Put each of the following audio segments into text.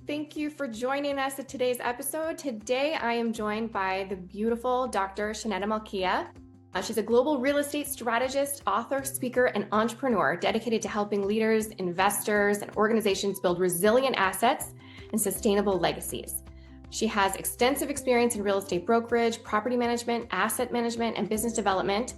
Thank you for joining us at today's episode. Today, I am joined by the beautiful Dr. Shenetta Malkia. She's a global real estate strategist, author, speaker, and entrepreneur dedicated to helping leaders, investors, and organizations build resilient assets and sustainable legacies. She has extensive experience in real estate brokerage, property management, asset management, and business development,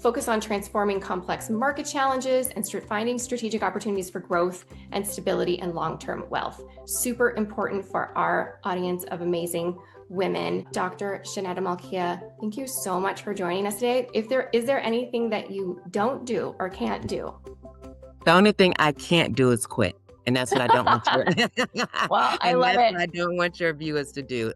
focus on transforming complex market challenges and finding strategic opportunities for growth and stability and long-term wealth. Super important for our audience of amazing women. Dr. Shenetta Malkia, thank you so much for joining us today. Is there anything that you don't do or can't do? The only thing I can't do is quit. And that's what I don't want your Well, I and love that's it. what I don't want your viewers to do.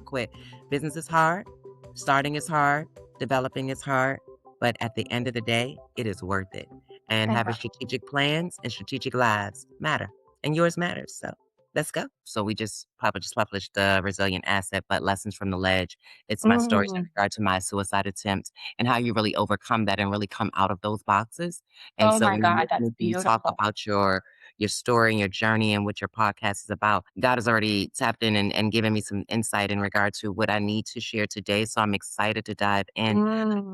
Quit. Business is hard. Starting is hard. Developing is hard. But at the end of the day, it is worth it. And having strategic plans and strategic lives matter. And yours matters. So let's go. So we just published the Resilient Asset, but Lessons from the Ledge. It's my stories in regard to my suicide attempt and how you really overcome that and really come out of those boxes. And Oh so my when you God, that's listen to me talk beautiful. about your story and your journey and what your podcast is about, God has already tapped in and given me some insight in regard to what I need to share today. So I'm excited to dive in.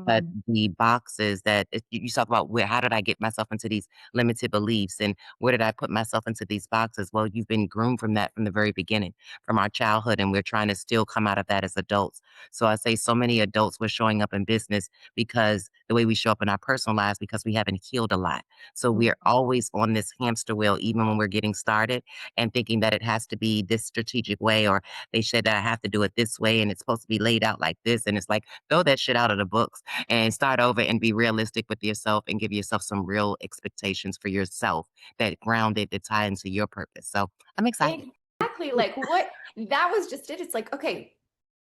But Mm. the boxes that you talk about, how did I get myself into these limited beliefs and where did I put myself into these boxes? Well, you've been groomed from that from the very beginning, from our childhood, and we're trying to still come out of that as adults. So I say so many adults were showing up in business because the way we show up in our personal lives because we haven't healed a lot. So we're always on this hamster wheel, even when we're getting started and thinking that it has to be this strategic way, or they said that I have to do it this way and it's supposed to be laid out like this. And it's like, throw that shit out of the books and start over and be realistic with yourself and give yourself some real expectations for yourself that grounded, that tie into your purpose. So I'm excited. Exactly. Like what that was just it. It's like, okay,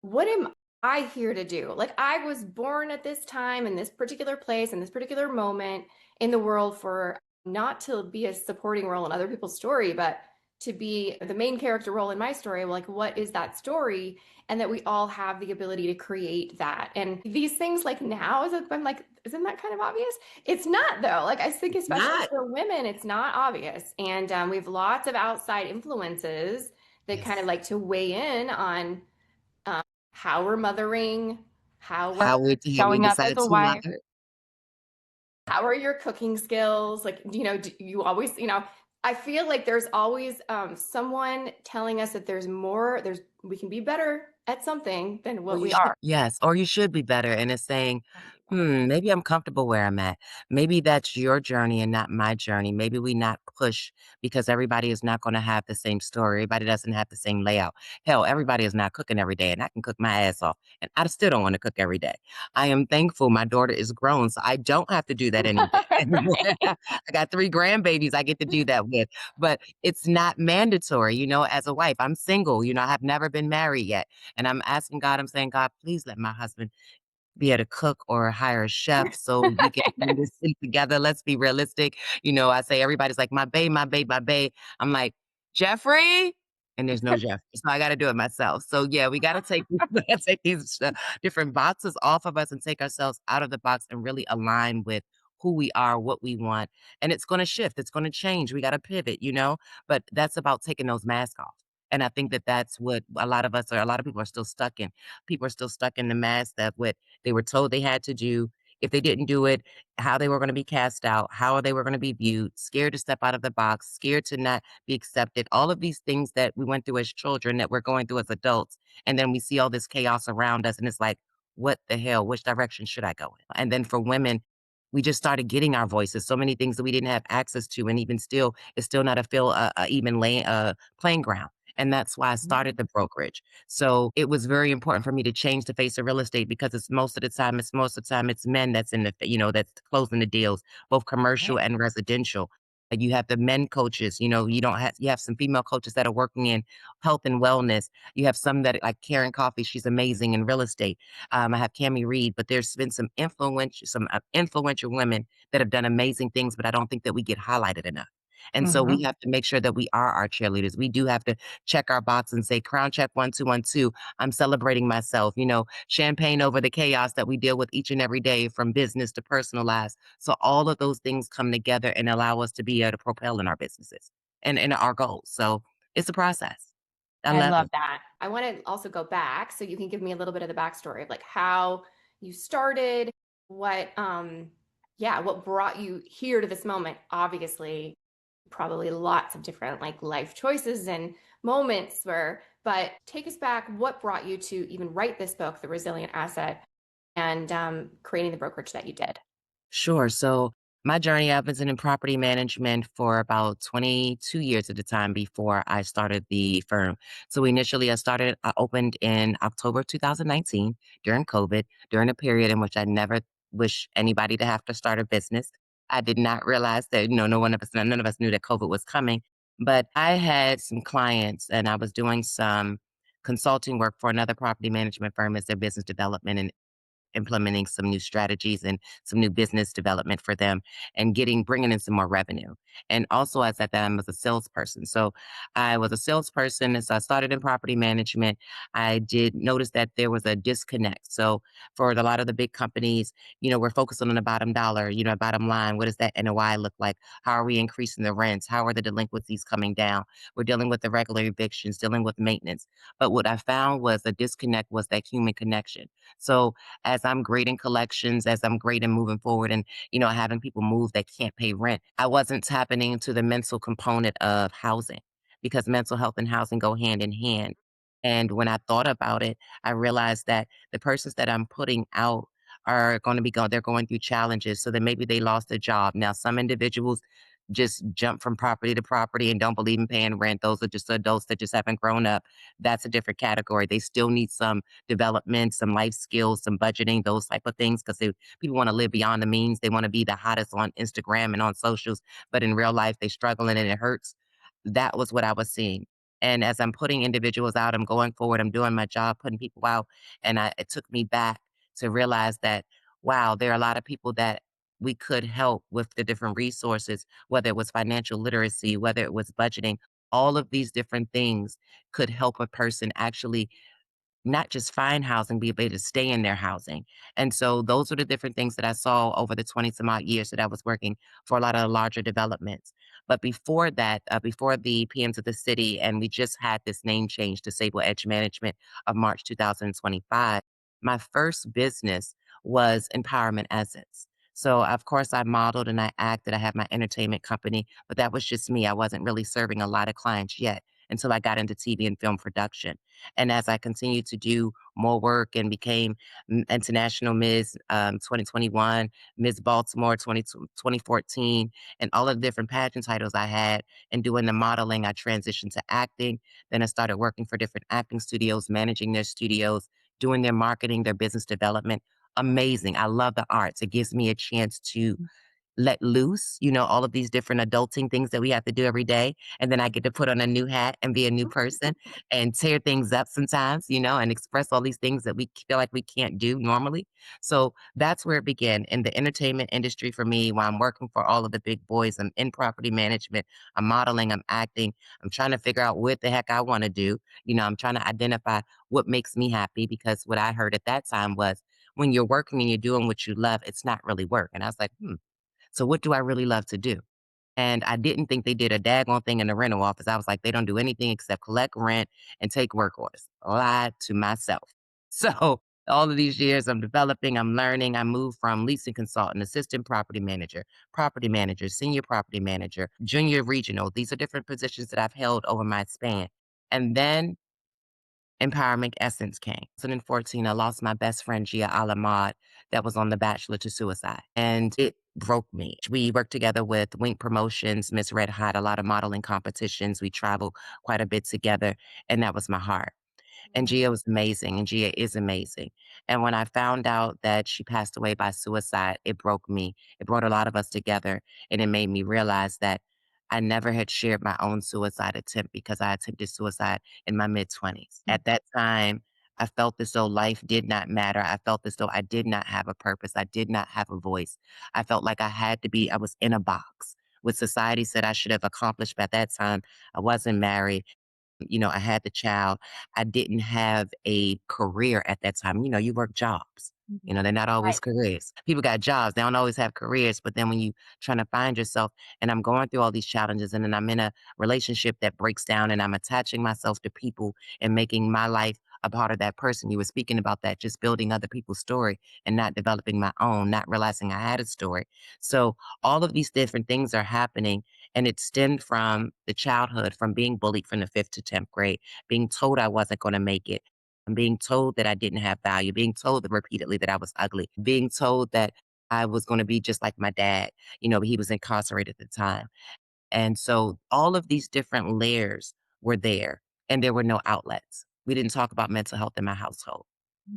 what am I here to do? Like I was born at this time in this particular place in this particular moment in the world for not to be a supporting role in other people's story, but to be the main character role in my story. Like, what is that story? And that we all have the ability to create that. And these things like now, I'm like, isn't that kind of obvious? It's not though. Like I think especially Not. for women, it's not obvious. And we have lots of outside influences that kind of Yes. like to weigh in on how we're mothering, how we're How we showing up as decide a to wife, mother. how are your cooking skills? Like, do you always, I feel like there's always someone telling us that we can be better at something than Or what you we should, are. yes, or you should be better. And it's saying, maybe I'm comfortable where I'm at. Maybe that's your journey and not my journey. Maybe we not push because everybody is not going to have the same story. Everybody doesn't have the same layout. Hell, everybody is not cooking every day, and I can cook my ass off. And I still don't want to cook every day. I am thankful my daughter is grown, so I don't have to do that anymore. Right. I got 3 grandbabies I get to do that with, but it's not mandatory. As a wife, I'm single. I have never been married yet. And I'm asking God, I'm saying, God, please let my husband be able to cook or hire a chef so we can do this thing together. Let's be realistic. I say everybody's like, my babe, my babe, my babe. I'm like, Jeffrey. And there's no Jeff. So I got to do it myself. So yeah, we got to take, we gotta take these different boxes off of us and take ourselves out of the box and really align with who we are, what we want. And it's going to shift. It's going to change. We got to pivot. But that's about taking those masks off. And I think that that's what a lot of people are still stuck in. People are still stuck in the mask that what they were told they had to do. If they didn't do it, how they were going to be cast out, how they were going to be viewed, scared to step out of the box, scared to not be accepted. All of these things that we went through as children that we're going through as adults. And then we see all this chaos around us. And it's like, what the hell? Which direction should I go in? And then for women, we just started getting our voices. So many things that we didn't have access to. And even still, it's still not a even playing ground. And that's why I started the brokerage. So it was very important for me to change the face of real estate because most of the time, it's men that's that's closing the deals, both commercial and residential. And you have the men coaches, you have some female coaches that are working in health and wellness. You have some that like Karen Coffee, she's amazing in real estate. I have Cami Reed, but there's been some influential women that have done amazing things, but I don't think that we get highlighted enough. And so we have to make sure that we are our cheerleaders. We do have to check our box and say, crown check 1 2 1 2. I'm celebrating myself, champagne over the chaos that we deal with each and every day from business to personal lives. So all of those things come together and allow us to be able to propel in our businesses and in our goals. So it's a process. I I love love it. that. I want to also go back so you can give me a little bit of the backstory of like how you started, what yeah, what brought you here to this moment. Obviously, probably lots of different like life choices and moments where, but take us back. What brought you to even write this book, The Resilient Asset, and creating the brokerage that you did? Sure. So my journey, I've been in property management for about 22 years at the time before I started the firm. So initially I opened in October 2019 during COVID, during a period in which I never wish anybody to have to start a business. I did not realize that, none of us knew that COVID was coming. But I had some clients and I was doing some consulting work for another property management firm as their business development and implementing some new strategies and some new business development for them and bringing in some more revenue. And also as at that time, I was a salesperson. So I was a salesperson. As I started in property management, I did notice that there was a disconnect. So for a lot of the big companies, we're focusing on the bottom dollar, bottom line. What does that NOI look like? How are we increasing the rents? How are the delinquencies coming down? We're dealing with the regular evictions, dealing with maintenance. But what I found was the disconnect was that human connection. So as I'm grading collections, as I'm grading moving forward and, having people move that can't pay rent, I wasn't tapping into the mental component of housing because mental health and housing go hand in hand. And when I thought about it, I realized that the persons that I'm putting out are going to they're going through challenges. So that maybe they lost a job. Now, some individuals just jump from property to property and don't believe in paying rent. Those are just adults that just haven't grown up. That's a different category. They still need some development, some life skills, some budgeting, those type of things, because people want to live beyond the means. They want to be the hottest on Instagram and on socials, but in real life, they struggling and it hurts. That was what I was seeing. And as I'm putting individuals out, I'm going forward, I'm doing my job, putting people out. And it took me back to realize that, wow, there are a lot of people that we could help with the different resources, whether it was financial literacy, whether it was budgeting, all of these different things could help a person actually not just find housing, be able to stay in their housing. And so those are the different things that I saw over the 20 some odd years that I was working for a lot of the larger developments. But before that, before the PMs of the city, and we just had this name change to Sable Edge Management of March 2025, my first business was Empowerment Assets. So of course I modeled and I acted. I had my entertainment company, but that was just me. I wasn't really serving a lot of clients yet until I got into TV and film production. And as I continued to do more work and became International Miss 2021, Miss Baltimore 2014, and all of the different pageant titles I had, and doing the modeling, I transitioned to acting. Then I started working for different acting studios, managing their studios, doing their marketing, their business development. Amazing. I love the arts. It gives me a chance to let loose, all of these different adulting things that we have to do every day. And then I get to put on a new hat and be a new person and tear things up sometimes, and express all these things that we feel like we can't do normally. So that's where it began in the entertainment industry for me, while I'm working for all of the big boys. I'm in property management, I'm modeling, I'm acting, I'm trying to figure out what the heck I want to do. I'm trying to identify what makes me happy because what I heard at that time was when you're working and you're doing what you love, it's not really work. And I was like, so what do I really love to do? And I didn't think they did a daggone thing in the rental office. I was like, they don't do anything except collect rent and take work orders. Lied to myself. So all of these years I'm developing, I'm learning. I moved from leasing consultant, assistant property manager, senior property manager, junior regional. These are different positions that I've held over my span. And then Empowerment Essence came. 2014, I lost my best friend, Gia Alamad, that was on The Bachelor to suicide. And it broke me. We worked together with Wink Promotions, Miss Red Hot, a lot of modeling competitions. We traveled quite a bit together, and that was my heart. And Gia was amazing, and Gia is amazing. And when I found out that she passed away by suicide, it broke me. It brought a lot of us together, and it made me realize that I never had shared my own suicide attempt because I attempted suicide in my mid 20s. At that time, I felt as though life did not matter. I felt as though I did not have a purpose. I did not have a voice. I felt like I was in a box. What society said I should have accomplished. But at that time, I wasn't married. I had the child. I didn't have a career at that time. You work jobs. You know, they're not always Right. careers. People got jobs, they don't always have careers, but then when you trying to find yourself and I'm going through all these challenges and then I'm in a relationship that breaks down and I'm attaching myself to people and making my life a part of that person. You were speaking about that, just building other people's story and not developing my own, not realizing I had a story. So all of these different things are happening and it stemmed from the childhood, from being bullied from the 5th to 10th grade, being told I wasn't going to make it, and being told that I didn't have value, being told that repeatedly that I was ugly, being told that I was going to be just like my dad. You know, he was incarcerated at the time. And so all of these different layers were there and there were no outlets. We didn't talk about mental health in my household.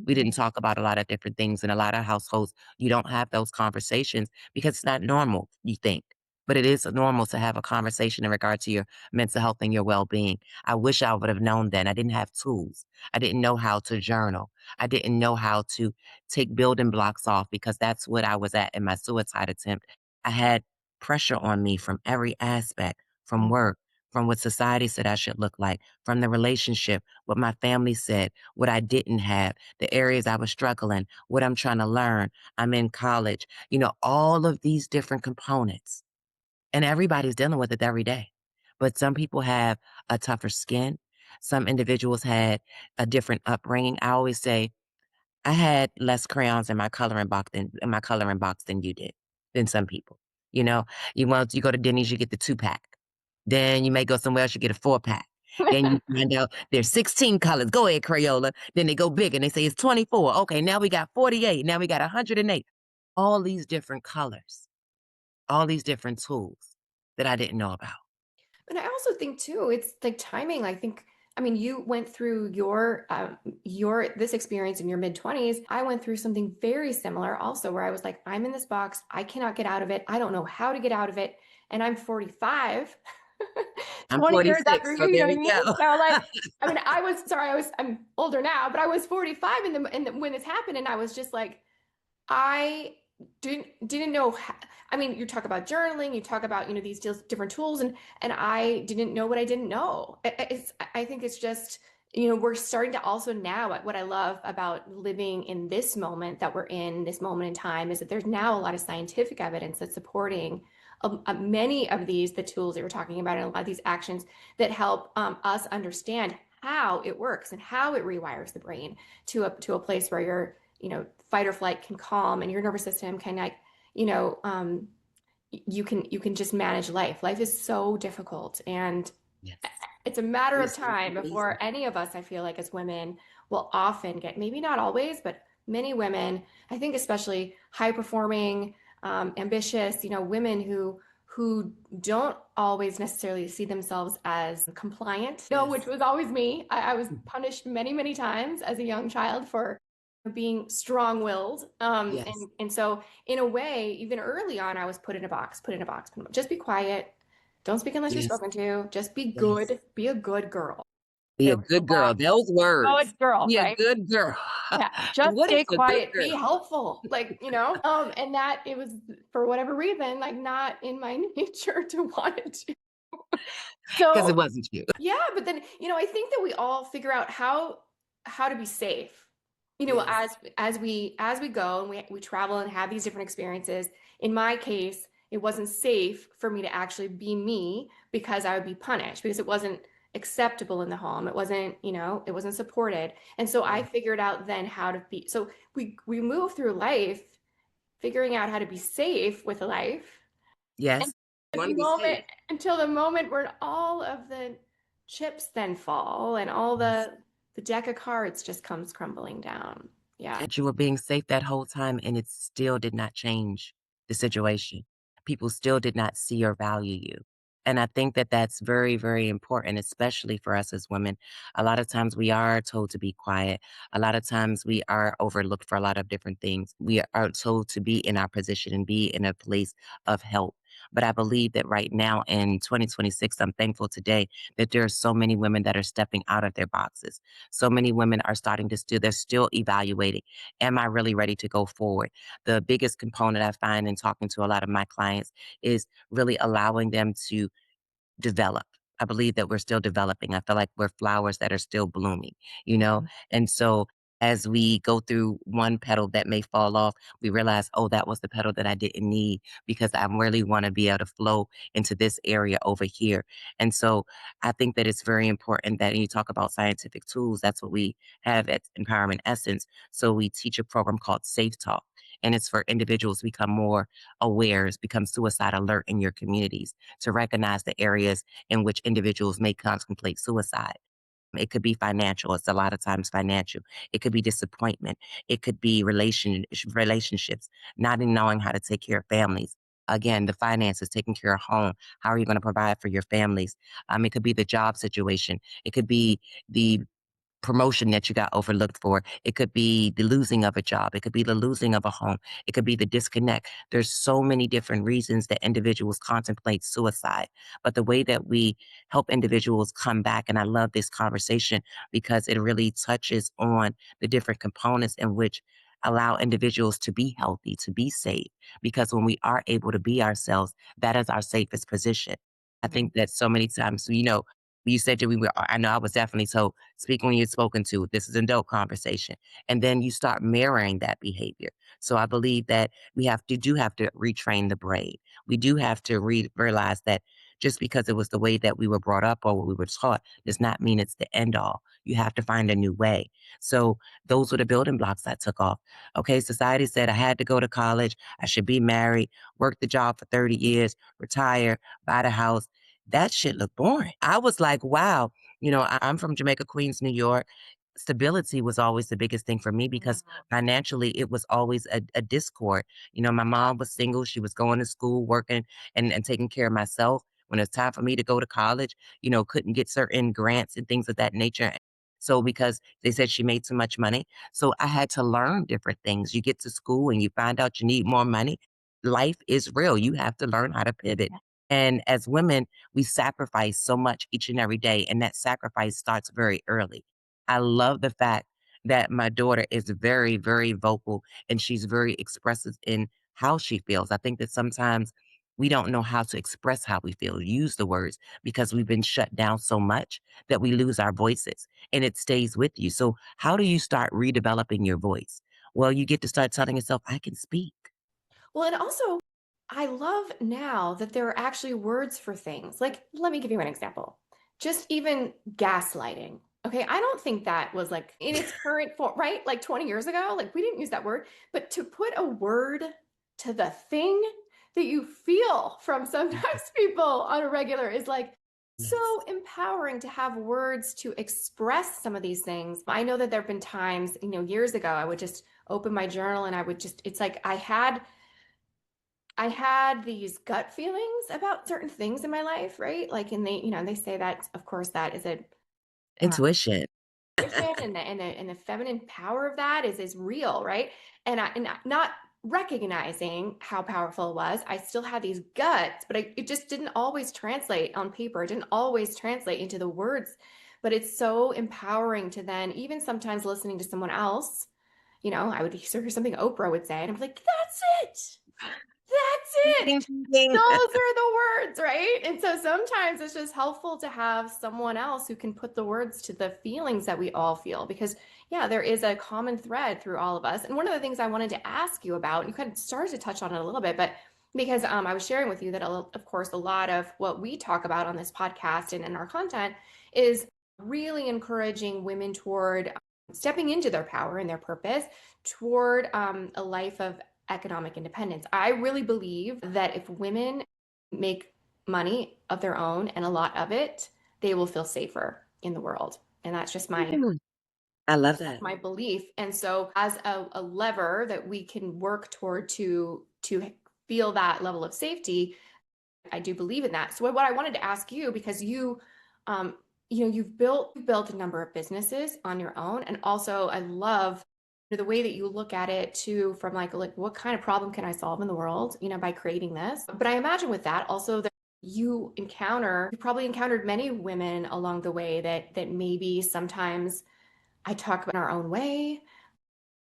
We didn't talk about a lot of different things. In a lot of households, you don't have those conversations because it's not normal, you think. But it is normal to have a conversation in regard to your mental health and your well being. I wish I would have known then. I didn't have tools. I didn't know how to journal. I didn't know how to take building blocks off because that's what I was at in my suicide attempt. I had pressure on me from every aspect, from work, from what society said I should look like, from the relationship, what my family said, what I didn't have, the areas I was struggling, what I'm trying to learn. I'm in college, you know, all of these different components. And everybody's dealing with it every day. But some people have a tougher skin. Some individuals had a different upbringing. I always say, I had less crayons in my coloring box than you did, than some people. You know, you go to Denny's, you get the 2-pack. Then you may go somewhere else, you get a 4-pack. Then you find out there's 16 colors. Go ahead, Crayola. Then they go big and they say it's 24. Okay, now we got 48. Now we got 108. All these different colors, all these different tools that I didn't know about. And I also think too, it's like timing. I think, I mean, you went through your this experience in your mid-20s. I went through something very similar also, where I was like, I'm in this box. I cannot get out of it. I don't know how to get out of it. And I'm 45, I'm 20 years after 46, so you, you know there what I we mean? go. So like, I mean, I'm older now, but I was 45 when this happened, and I was just like, I didn't know how, I mean, you talk about journaling, you talk about, these different tools, and I didn't know what I didn't know. I think it's just, we're starting to also now, what I love about living in this moment that we're in, this moment in time, is that there's now a lot of scientific evidence that's supporting many of the tools that we're talking about, and a lot of these actions that help us understand how it works and how it rewires the brain to a place where you're, fight or flight can calm and your nervous system can, like, you know, um, you can just manage life. Life is so difficult, and Yes. it's a matter It of is so time before easy. any of us, I feel like, as women, will often get, maybe not always, but many women, I think, especially high performing, ambitious, women who don't always necessarily see themselves as compliant, which Yes. was always me. I was punished many, many times as a young child for being strong-willed. Yes. And so in a way, even early on, I was put in a box, put in a box, put in a box. Just be quiet. Don't speak unless you're Yes. spoken to. Just be Yes. good. Be a good girl. Be There a was a good lot. girl. Those words. Good girl, Be a right? good girl. Yeah. Just What is stay a good quiet. Be girl? helpful. Like, and that it was, for whatever reason, like, not in my nature to want to. Because So it wasn't you. yeah, but then, I think that we all figure out how to be safe. Yes. As we go and we travel and have these different experiences. In my case, it wasn't safe for me to actually be me because I would be punished because it wasn't acceptable in the home. It wasn't supported. And so I Yeah. figured out then how to be. So we move through life figuring out how to be safe with life Yes. You the wanna be safe. moment until the moment where all of the chips then fall and all Yes. the deck of cards just comes crumbling down. Yeah. And you were being safe that whole time, and it still did not change the situation. People still did not see or value you. And I think that that's very, very important, especially for us as women. A lot of times we are told to be quiet. A lot of times we are overlooked for a lot of different things. We are told to be in our position and be in a place of help. But I believe that right now in 2026, I'm thankful today that there are so many women that are stepping out of their boxes. So many women are starting to they're still evaluating. Am I really ready to go forward? The biggest component I find in talking to a lot of my clients is really allowing them to develop. I believe that we're still developing. I feel like we're flowers that are still blooming, you know? Mhm. And so as we go through one petal that may fall off, we realize, oh, that was the petal that I didn't need because I really want to be able to flow into this area over here. And so I think that it's very important that when you talk about scientific tools, that's what we have at Empowerment Essence. So we teach a program called Safe Talk. And it's for individuals to become more aware, become suicide alert in your communities, to recognize the areas in which individuals may contemplate suicide. It could be financial. It's a lot of times financial. It could be disappointment. It could be relationships, not in knowing how to take care of families. Again, the finances, taking care of home. How are you going to provide for your families? It could be the job situation. It could be the promotion that you got overlooked for. It could be the losing of a job. It could be the losing of a home. It could be the disconnect. There's so many different reasons that individuals contemplate suicide. But the way that we help individuals come back, and I love this conversation because it really touches on the different components in which allow individuals to be healthy, to be safe. Because when we are able to be ourselves, that is our safest position. I think that so many times, you said that we were, I know I was definitely so speaking when you're spoken to, this is an adult conversation. And then you start mirroring that behavior. So I believe that do have to retrain the brain. We do have to realize that just because it was the way that we were brought up or what we were taught does not mean it's the end all. You have to find a new way. So those were the building blocks I took off. Okay, society said I had to go to college, I should be married, work the job for 30 years, retire, buy the house. That shit looked boring. I was like, wow, I'm from Jamaica, Queens, New York. Stability was always the biggest thing for me because financially it was always a discord. My mom was single. She was going to school, working and taking care of myself. When it's time for me to go to college, couldn't get certain grants and things of that nature. So because they said she made too much money. So I had to learn different things. You get to school and you find out you need more money. Life is real. You have to learn how to pivot. And as women, we sacrifice so much each and every day, and that sacrifice starts very early. I love the fact that my daughter is very, very vocal and she's very expressive in how she feels. I think that sometimes we don't know how to express how we feel, use the words, because we've been shut down so much that we lose our voices and it stays with you. So, how do you start redeveloping your voice? Well, you get to start telling yourself, I can speak. Well, and also, I love now that there are actually words for things. Like, let me give you an example. Just even gaslighting. Okay, I don't think that was like in its current form, right? Like 20 years ago, like we didn't use that word, but to put a word to the thing that you feel from sometimes people on a regular is like so Yes. empowering to have words to express some of these things. I know that there have been times, years ago, I would just open my journal and I would just, it's like I had these gut feelings about certain things in my life, right? Like, and they say that, of course, that is a Intuition. vision, and the feminine power of that is real, right? And not recognizing how powerful it was, I still had these guts, but it just didn't always translate on paper. It didn't always translate into the words. But it's so empowering to then, even sometimes listening to someone else, I would hear something Oprah would say, and I'm like, that's it. That's it. Ding, ding, ding. Those are the words, right? And so sometimes it's just helpful to have someone else who can put the words to the feelings that we all feel because, yeah, there is a common thread through all of us. And one of the things I wanted to ask you about, you kind of started to touch on it a little bit, but because I was sharing with you that, of course, a lot of what we talk about on this podcast and in our content is really encouraging women toward stepping into their power and their purpose toward a life of economic independence. I really believe that if women make money of their own and a lot of it, they will feel safer in the world. And that's just Mm, I love that. my belief. And so as a lever that we can work toward to feel that level of safety, I do believe in that. So what I wanted to ask you, because um, you've built a number of businesses on your own, and also I love the way that you look at it too, from like what kind of problem can I solve in the world, by creating this. But I imagine with that also that you probably encountered many women along the way that maybe sometimes I talk about in our own way,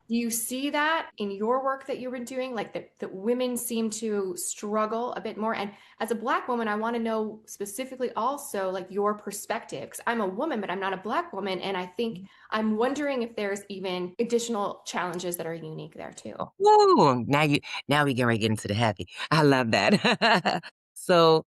Do you see that in your work that you've been doing? Like that women seem to struggle a bit more. And as a Black woman, I want to know specifically also like your perspective, because I'm a woman, but I'm not a Black woman. And I think I'm wondering if there's even additional challenges that are unique there too. Woo! Now we get ready to get into the happy. I love that. So,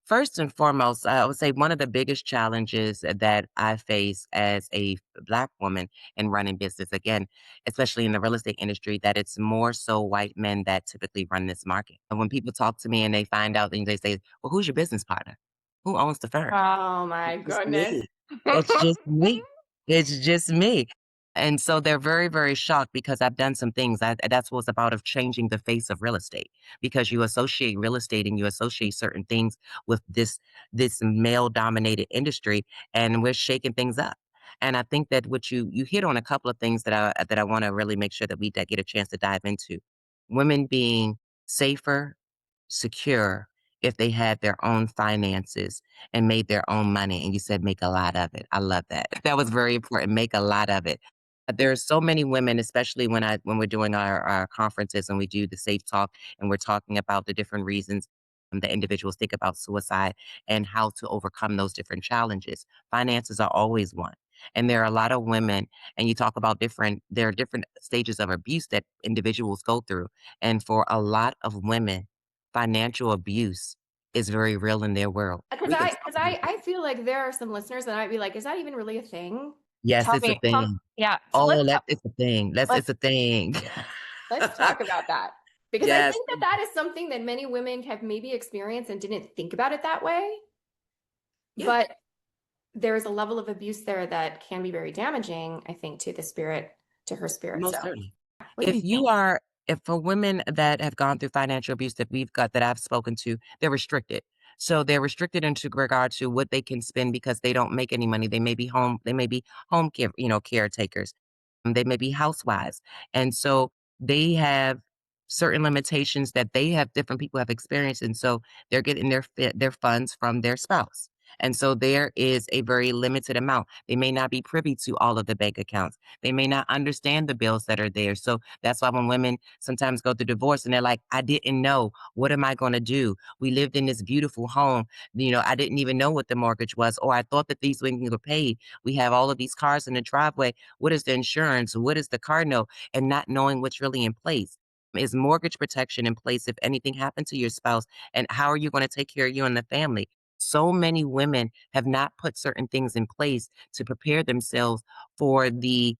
first and foremost, I would say one of the biggest challenges that I face as a Black woman in running business, again, especially in the real estate industry, that it's more so white men that typically run this market. And when people talk to me and they find out, and they say, "Well, who's your business partner? Who owns the firm?" Oh my Just goodness. me. It's just me. It's just me. And so they're very, very shocked because I've done some things. That's what's about of changing the face of real estate because you associate real estate and you associate certain things with this male dominated industry, and we're shaking things up. And I think that what you hit on a couple of things that I want to really make sure that we get a chance to dive into. Women being safer, secure if they had their own finances and made their own money. And you said make a lot of it. I love that. That was very important. Make a lot of it. There are so many women, especially when we're doing our conferences and we do the safe talk and we're talking about the different reasons that individuals think about suicide and how to overcome those different challenges. Finances are always one. And there are a lot of women, and you talk about there are different stages of abuse that individuals go through. And for a lot of women, financial abuse is very real in their world. Because We can I, talk because about I, that. I feel like there are some listeners that might be like, is that even really a thing? Yes, Tell it's a me, tell, thing. yeah. So Oh, that it's a thing. It's let's a thing. let's talk about that because I Yes. think that that is something that many women have maybe experienced and didn't think about it that way. Yeah, But there's a level of abuse there that can be very damaging, I think, to the spirit, to her spirit. most So, certainly. what do you If think? you are if for women that have gone through financial abuse that I've spoken to, they're restricted. So they're restricted into regard to what they can spend because they don't make any money. They may be home care, caretakers. They may be housewives. And so they have certain limitations that they have different people have experienced. And so they're getting their funds from their spouse. And so there is a very limited amount. They may not be privy to all of the bank accounts. They may not understand the bills that are there. So that's why when women sometimes go through divorce and they're like, I didn't know. What am I going to do? We lived in this beautiful home. I didn't even know what the mortgage was, or I thought that these things were paid. We have all of these cars in the driveway. What is the insurance? What is the car note? And not knowing what's really in place. Is mortgage protection in place if anything happened to your spouse? And how are you going to take care of you and the family? So many women have not put certain things in place to prepare themselves for the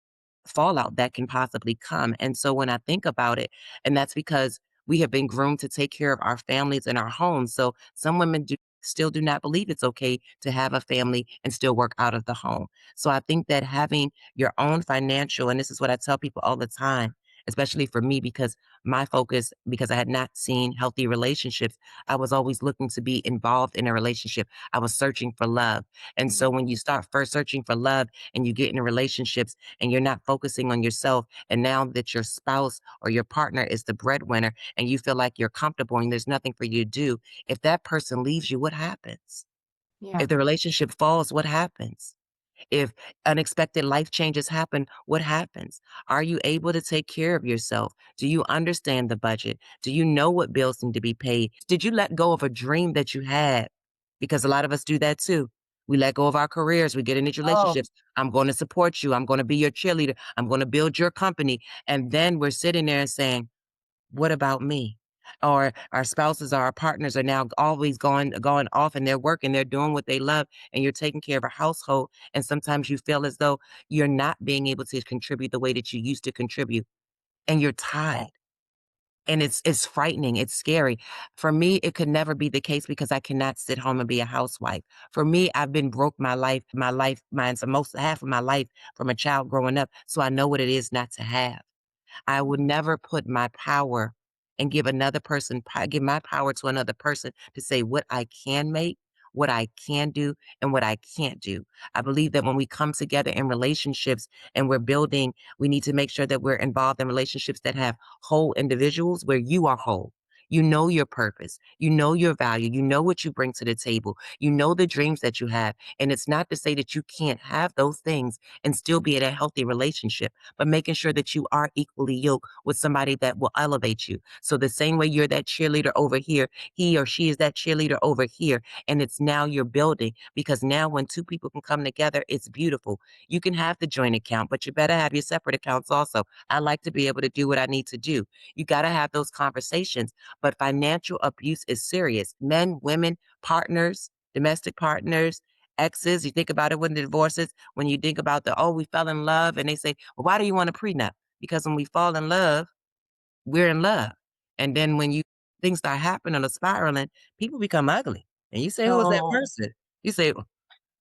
fallout that can possibly come. And so when I think about it, and that's because we have been groomed to take care of our families and our homes. So some women still do not believe it's okay to have a family and still work out of the home. So I think that having your own financial, and this is what I tell people all the time, especially for me, because my focus, because I had not seen healthy relationships, I was always looking to be involved in a relationship. I was searching for love. And so Mhm. when you start first searching for love and you get into relationships and you're not focusing on yourself, and now that your spouse or your partner is the breadwinner and you feel like you're comfortable and there's nothing for you to do, if that person leaves you, what happens? Yeah. If the relationship falls, what happens? If unexpected life changes happen, what happens? Are you able to take care of yourself? Do you understand the budget? Do you know what bills need to be paid? Did you let go of a dream that you had? Because a lot of us do that too. We let go of our careers. We get in these Oh, relationships. I'm going to support you. I'm going to be your cheerleader. I'm going to build your company. And then we're sitting there and saying, what about me? Or our spouses or our partners are now always going off and they're working, they're doing what they love, and you're taking care of a household. And sometimes you feel as though you're not being able to contribute the way that you used to contribute, and you're tired. And it's frightening. It's scary. For me, it could never be the case because I cannot sit home and be a housewife. For me, I've been broke mine's the most half of my life from a child growing up. So I know what it is not to have. I would never put my power and give my power to another person to say what I can make, what I can do, and what I can't do. I believe that when we come together in relationships and we're building, we need to make sure that we're involved in relationships that have whole individuals where you are whole. You know your purpose. You know your value. You know what you bring to the table. You know the dreams that you have. And it's not to say that you can't have those things and still be in a healthy relationship, but making sure that you are equally yoked with somebody that will elevate you. So the same way you're that cheerleader over here, he or she is that cheerleader over here. And it's now you're building, because now when two people can come together, it's beautiful. You can have the joint account, but you better have your separate accounts also. I like to be able to do what I need to do. You got to have those conversations. But financial abuse is serious. Men, women, partners, domestic partners, exes. You think about it when the divorces, when you think about the, oh, we fell in love, and they say, well, why do you want a prenup? Because when we fall in love, we're in love. And then when things start happening or spiraling, people become ugly. And you say, who is that Oh. person? You say,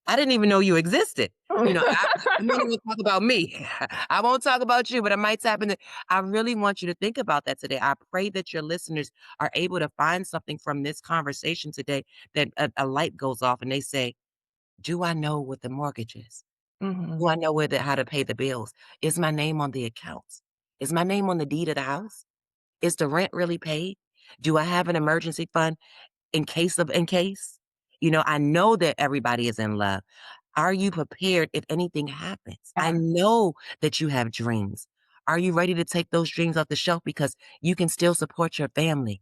I didn't even know you existed. I'm only gonna talk about me. I won't talk about you, but I might tap into. I really want you to think about that today. I pray that your listeners are able to find something from this conversation today, that a light goes off and they say, do I know what the mortgage is? Mhm. Do I know how to pay the bills? Is my name on the accounts? Is my name on the deed of the house? Is the rent really paid? Do I have an emergency fund in case? I know that everybody is in love. Are you prepared if anything happens? I Yeah. know that you have dreams. Are you ready to take those dreams off the shelf, because you can still support your family,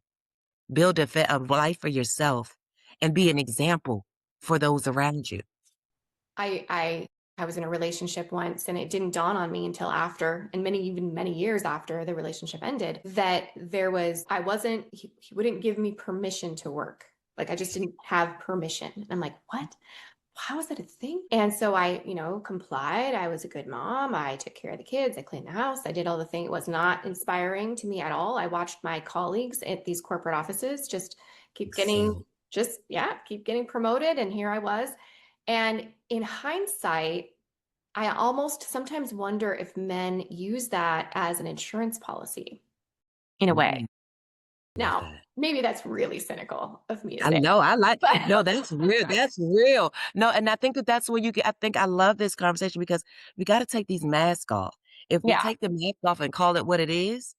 build a life for yourself, and be an example for those around you? I was in a relationship once, and it didn't dawn on me until after, and many years after the relationship ended, that I wasn't he wouldn't give me permission to work. Like, I just didn't have permission. And I'm like, what? How is that a thing? And so I, complied. I was a good mom. I took care of the kids. I cleaned the house. I did all the things. It was not inspiring to me at all. I watched my colleagues at these corporate offices just keep getting, Excel. keep getting promoted. And here I was. And in hindsight, I almost sometimes wonder if men use that as an insurance policy in a way. Mm, love Now, that. maybe that's really cynical of me to I say, know, I like. but No, that's real, that's real. No, and I think that that's where I think I love this conversation, because we gotta take these masks off. If we yeah, take the mask off and call it what it is,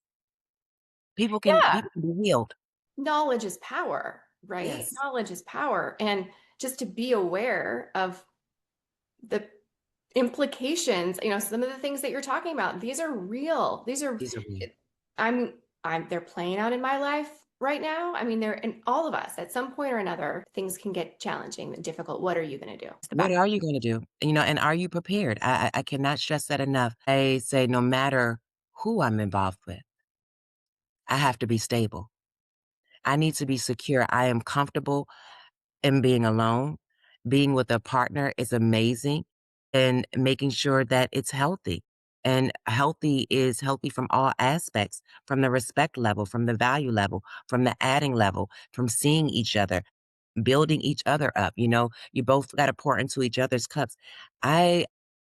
yeah. people can be healed. Knowledge is power, right? Yes, Knowledge is power. And just to be aware of the implications, some of the things that you're talking about, these are real. these are real. I'm, they're playing out in my life right now. I mean, they're in all of us at some point or another, things can get challenging and difficult. What are you going to do? It's the What back. are you gonna do? And are you prepared? I cannot stress that enough. I say no matter who I'm involved with, I have to be stable. I need to be secure. I am comfortable in being alone. Being with a partner is amazing, and making sure that it's healthy. And healthy is healthy from all aspects, from the respect level, from the value level, from the adding level, from seeing each other, building each other up. You both got to pour into each other's cups. I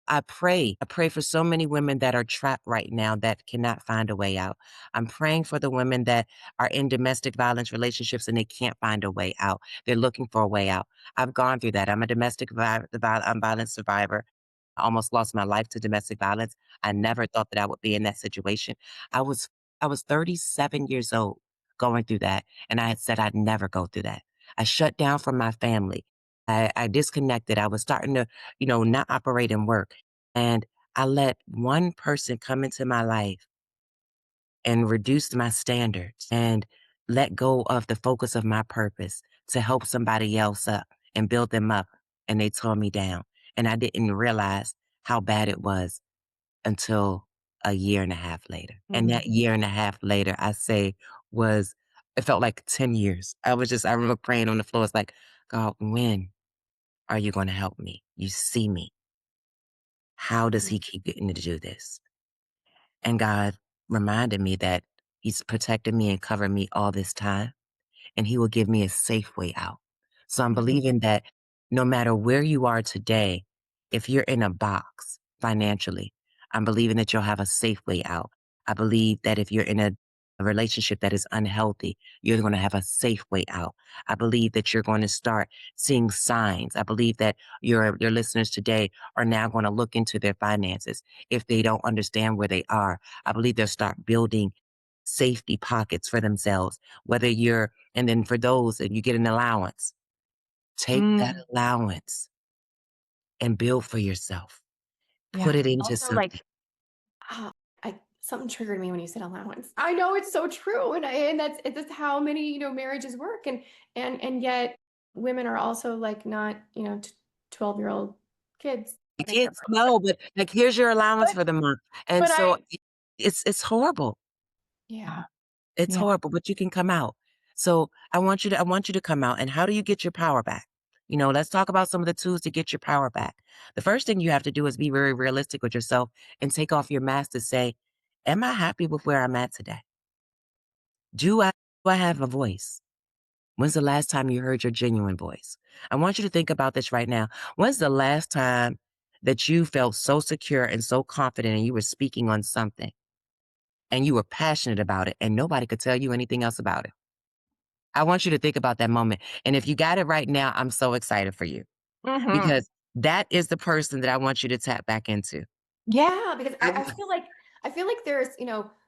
I pray for so many women that are trapped right now that cannot find a way out. I'm praying for the women that are in domestic violence relationships and they can't find a way out. They're looking for a way out. I've gone through that. I'm a violence survivor. I almost lost my life to domestic violence. I never thought that I would be in that situation. I was I was 37 years old going through that, and I had said I'd never go through that. I shut down from my family. I disconnected. I was starting to, not operate and work. And I let one person come into my life and reduced my standards and let go of the focus of my purpose to help somebody else up and build them up. And they tore me down. And I didn't realize how bad it was until a year and a half later. And that Mhm. year and a half later, I say, it felt like 10 years. I remember praying on the floor. It's like, God, when are you going to help me? You see me. How does he keep getting to do this? And God reminded me that he's protected me and covered me all this time, and he will give me a safe way out. So I'm Mhm. believing that no matter where you are today, if you're in a box financially, I'm believing that you'll have a safe way out. I believe that if you're in a relationship that is unhealthy, you're going to have a safe way out. I believe that you're going to start seeing signs. I believe that your listeners today are now going to look into their finances if they don't understand where they are. I believe they'll start building safety pockets for themselves, whether you're and then for those that you get an allowance, take that Mm, allowance and build for yourself. Put yeah. it into Also, something. like, ah, something triggered me when you said allowance. I know it's so true, and that's how many marriages work, and yet women are also like not 12-year-old kids. The Make their kids know, but, like, here's your allowance but for the month, and but so I it's horrible. yeah It's yeah. horrible, but you can come out. So, I want you to come out, and how do you get your power back? Let's talk about some of the tools to get your power back. The first thing you have to do is be very realistic with yourself and take off your mask to say, "Am I happy with where I'm at today? Do I have a voice? When's the last time you heard your genuine voice?" I want you to think about this right now. When's the last time that you felt so secure and so confident and you were speaking on something and you were passionate about it and nobody could tell you anything else about it? I want you to think about that moment. And if you got it right now, I'm so excited for you Hmm. because that is the person that I want you to tap back into. Yeah, because I I feel like there's,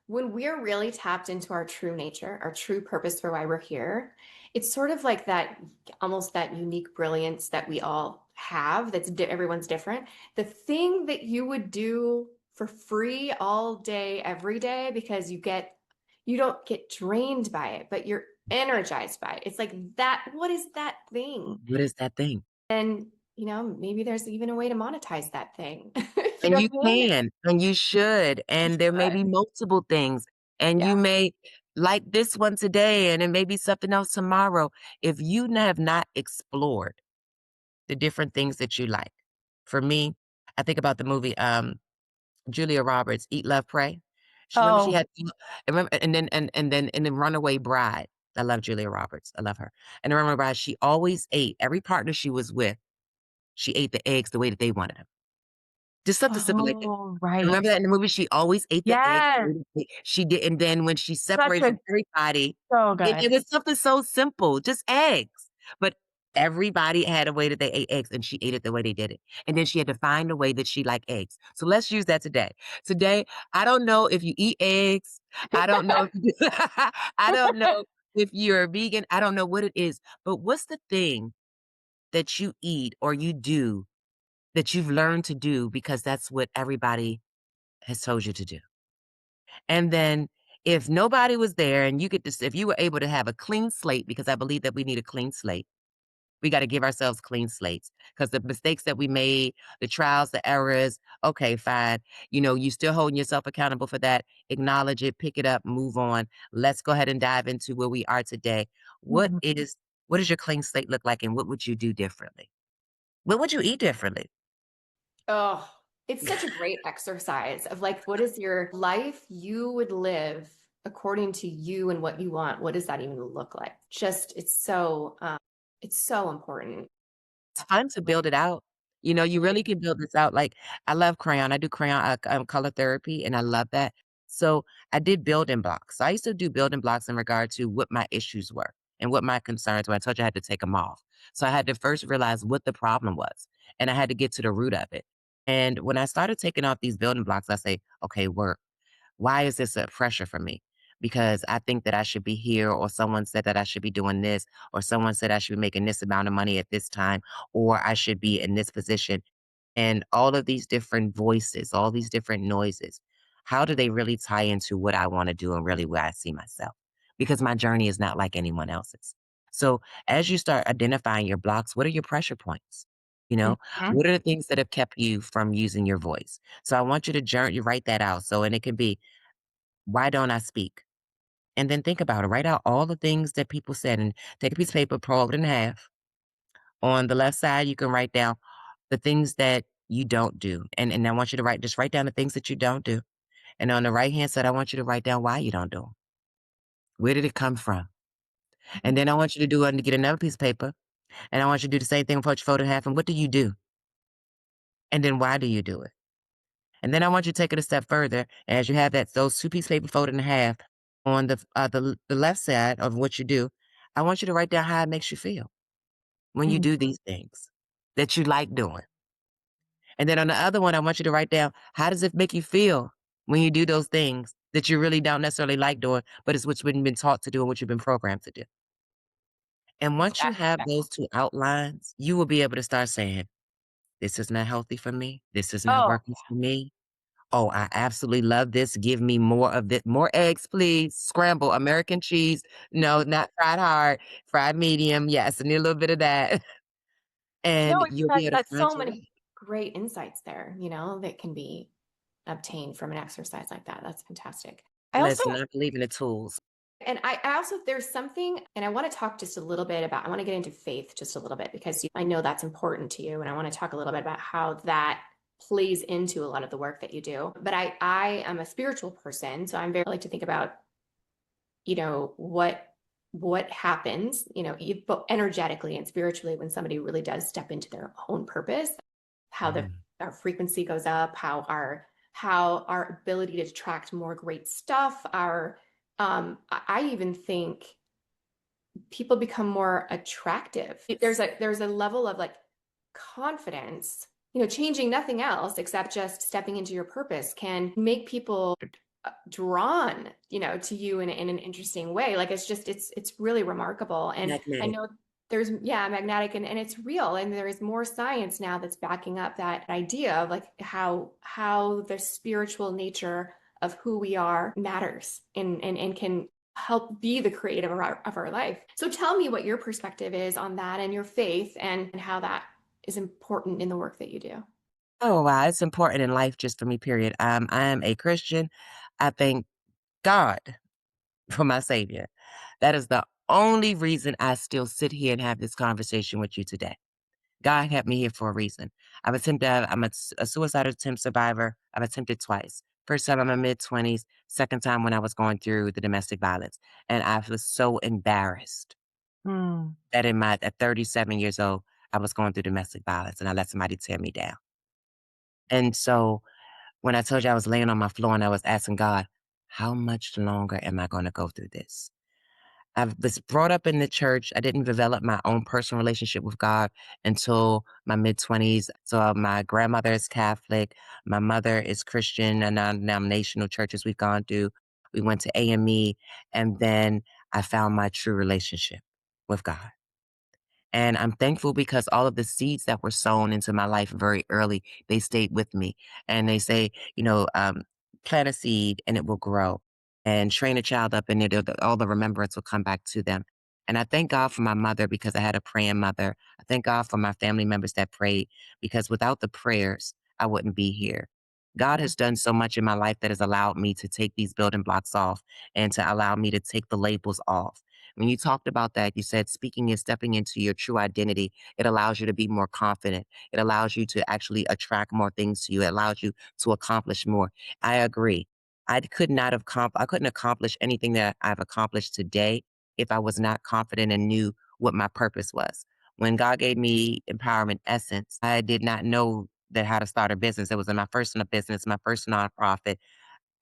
when we're really tapped into our true nature, our true purpose for why we're here, it's sort of like that, almost that unique brilliance that we all have, everyone's different. The thing that you would do for free all day, every day, because you don't get drained by it, but you're energized by it. It's like that, what is that thing? What is that thing? And, maybe there's even a way to monetize that thing. You And know you what I mean? can, and you should, You and there may should. be multiple things, and Yeah. you may like this one today, and it may be something else tomorrow. If you have not explored the different things that you like. For me, I think about the movie, Julia Roberts, Eat, Love, Pray. She remember she Oh, had I remember and then Runaway Bride. I love Julia Roberts. I love her. And Runaway Bride, she always ate every partner she was with, she ate the eggs the way that they wanted them. Just something simple like that. oh, right. Remember that in the movie? She always ate the eggs the Yes. way that she did, and then when she Such separated a from everybody, so it good. was something so simple, just eggs. But everybody had a way that they ate eggs, and she ate it the way they did it. And then she had to find a way that she liked eggs. So let's use that today. Today, I don't know if you eat eggs. I don't know if you I don't know if you're a vegan. I don't know what it is. But what's the thing that you eat or you do that you've learned to do because that's what everybody has told you to do? And then if nobody was there and you get to, if you were able to have a clean slate, because I believe that we need a clean slate. We got to give ourselves clean slates because the mistakes that we made, the trials, the errors, okay, fine. You still holding yourself accountable for that. Acknowledge it, pick it up, move on. Let's go ahead and dive into where we are today. What Mhm. is what does your clean slate look like and what would you do differently? What would you eat differently? Oh, it's such a great exercise of like, what is your life you would live according to you and what you want? What does that even look like? Just, it's so important. It's fun to build it out. You really can build this out. Like, I love crayon. I do crayon color therapy, and I love that. So I did building blocks. So I used to do building blocks in regard to what my issues were and what my concerns were. I told you I had to take them off. So I had to first realize what the problem was, and I had to get to the root of it. And when I started taking off these building blocks, I say, okay, work. Why is this a pressure for me? Because I think that I should be here, or someone said that I should be doing this, or someone said I should be making this amount of money at this time, or I should be in this position. And all of these different voices, all these different noises, how do they really tie into what I want to do and really where I see myself? Because my journey is not like anyone else's. So as you start identifying your blocks, what are your pressure points? You know, Mhm. what are the things that have kept you from using your voice? So I want you to you write that out. So, and it can be, why don't I speak? And then think about it. Write out all the things that people said and take a piece of paper, fold it in half. On the left side, you can write down the things that you don't do. And I want you to just write down the things that you don't do. And on the right hand side, I want you to write down why you don't do them. Where did it come from? And then I want you to get another piece of paper. And I want you to do the same thing, put your fold in half. And what do you do? And then why do you do it? And then I want you to take it a step further. As you have those two pieces of paper folded in half on the left side of what you do, I want you to write down how it makes you feel when you Mhm. do these things that you like doing. And then on the other one, I want you to write down how does it make you feel when you do those things that you really don't necessarily like doing, but it's what you've been taught to do and what you've been programmed to do. And once you have Exactly. those 2 outlines, you will be able to start saying, "This is not healthy for me. This is not Oh, working for me. Oh, I absolutely love this. Give me more of it. More eggs, please. Scramble, American cheese. No, not fried hard, fried medium. Yes, I need a little bit of that." no, And it's you'll be able to that's find so your many way. great insights there, that can be obtained from an exercise like that. That's fantastic. I also Listen, I believe in the tools. And I also, there's something, and I want to talk just a little bit about, I want to get into faith just a little bit because I know that's important to you. And I want to talk a little bit about how that plays into a lot of the work that you do. But I am a spiritual person. So I'm very like to think about, what happens, both energetically and spiritually when somebody really does step into their own purpose, how Mhm. our frequency goes up, how our ability to attract more great stuff, our I even think people become more attractive. There's a level of like confidence, changing nothing else except just stepping into your purpose can make people drawn, to you in an interesting way. Like it's really remarkable. And I Magnetic. know there's, yeah, magnetic, and it's real. And there is more science now that's backing up that idea of like how the spiritual nature of who we are matters and can help be the creative of our life. So tell me what your perspective is on that and your faith and how that is important in the work that you do. Oh, wow, it's important in life just for me, period. I am a Christian. I thank God for my Savior. That is the only reason I still sit here and have this conversation with you today. God had me here for a reason. I'm a suicide attempt survivor. I've attempted twice. First time in my mid-20s, second time when I was going through the domestic violence. And I was so embarrassed that at 37 years old, I was going through domestic violence and I let somebody tear me down. And so when I told you I was laying on my floor and I was asking God, how much longer am I going to go through this? I was brought up in the church. I didn't develop my own personal relationship with God until my mid-20s. So my grandmother is Catholic. My mother is Christian, and non-denominational churches we've gone through. We went to AME, and then I found my true relationship with God. And I'm thankful because all of the seeds that were sown into my life very early, they stayed with me. And they say, plant a seed and it will grow, and train a child up and all the remembrance will come back to them. And I thank God for my mother because I had a praying mother. I thank God for my family members that prayed because without the prayers, I wouldn't be here. God has done so much in my life that has allowed me to take these building blocks off and to allow me to take the labels off. When you talked about that, you said speaking and stepping into your true identity, it allows you to be more confident. It allows you to actually attract more things to you. It allows you to accomplish more. I agree. I couldn't accomplish anything that I've accomplished today if I was not confident and knew what my purpose was. When God gave me Empowerment Essence, I did not know that how to start a business. It was in my first business, my first nonprofit.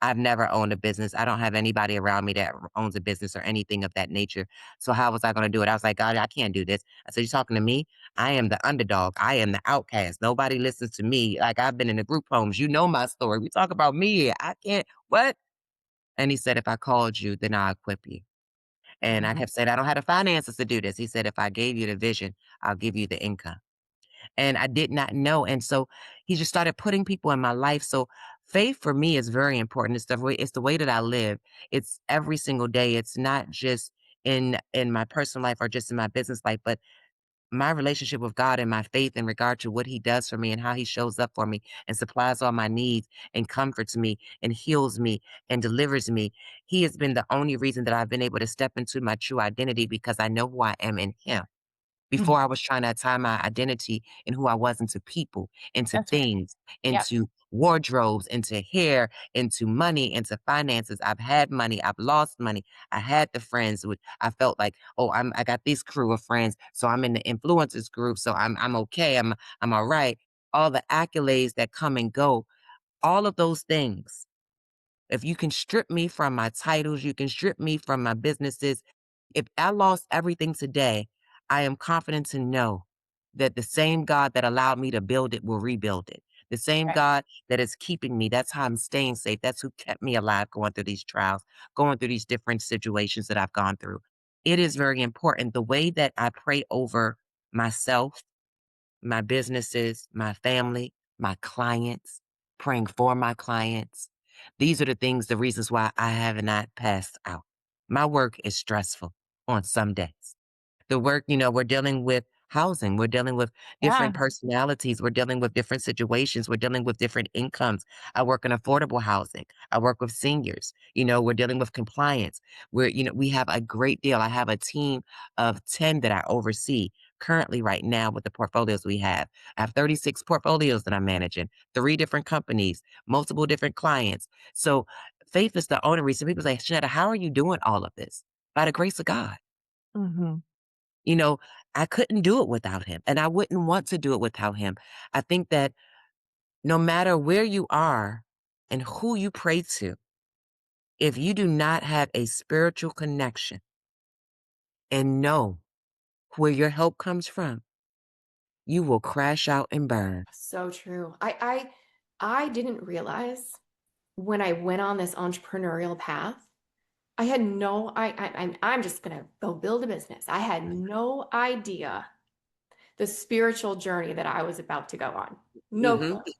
I've never owned a business. I don't have anybody around me that owns a business or anything of that nature. So how was I going to do it? I was like, God, I can't do this. I said, you're talking to me? I am the underdog. I am the outcast. Nobody listens to me. Like I've been in the group homes. You know my story. We talk about me here. I can't. What? And he said, if I called you, then I'll equip you. And I Mhm. kept saying, I don't have the finances to do this. He said, if I gave you the vision, I'll give you the income, and I did not know. And so he just started putting people in my life. So faith for me is very important. It's the way that I live. It's every single day. It's not just in my personal life or just in my business life, but my relationship with God and my faith in regard to what he does for me and how he shows up for me and supplies all my needs and comforts me and heals me and delivers me. He has been the only reason that I've been able to step into my true identity because I know who I am in him. Mhm. Before I was trying to tie my identity and who I was into people, into That's right. things, Yep. into wardrobes, into hair, into money, into finances. I've had money, I've lost money. I had the friends which I felt like, oh, I got this crew of friends, so I'm in the influencers group, so I'm okay, I'm all right. All the accolades that come and go, all of those things, if you can strip me from my titles, you can strip me from my businesses. If I lost everything today, I am confident to know that the same God that allowed me to build it will rebuild it. The same Right. God that is keeping me, that's how I'm staying safe. That's who kept me alive going through these trials, going through these different situations that I've gone through. It is very important. The way that I pray over myself, my businesses, my family, my clients, praying for my clients. These are the things, the reasons why I have not passed out. My work is stressful on some days. The work, we're dealing with housing, we're dealing with Yeah. different personalities, we're dealing with different situations, we're dealing with different incomes. I work in affordable housing. I work with seniors. We're dealing with compliance. We have a great deal. I have a team of 10 that I oversee currently right now with the portfolios we have. I have 36 portfolios that I'm managing, 3 different companies, multiple different clients. So faith is the only reason people say, Shenetta, how are you doing all of this? By the grace of God. Hmm. You know, I couldn't do it without him, and I wouldn't want to do it without him. I think that no matter where you are and who you pray to, if you do not have a spiritual connection and know where your help comes from, you will crash out and burn. So true. I didn't realize when I went on this entrepreneurial path, I had no I'm just gonna go build a business. I had no idea the spiritual journey that I was about to go on. No Mhm. clue.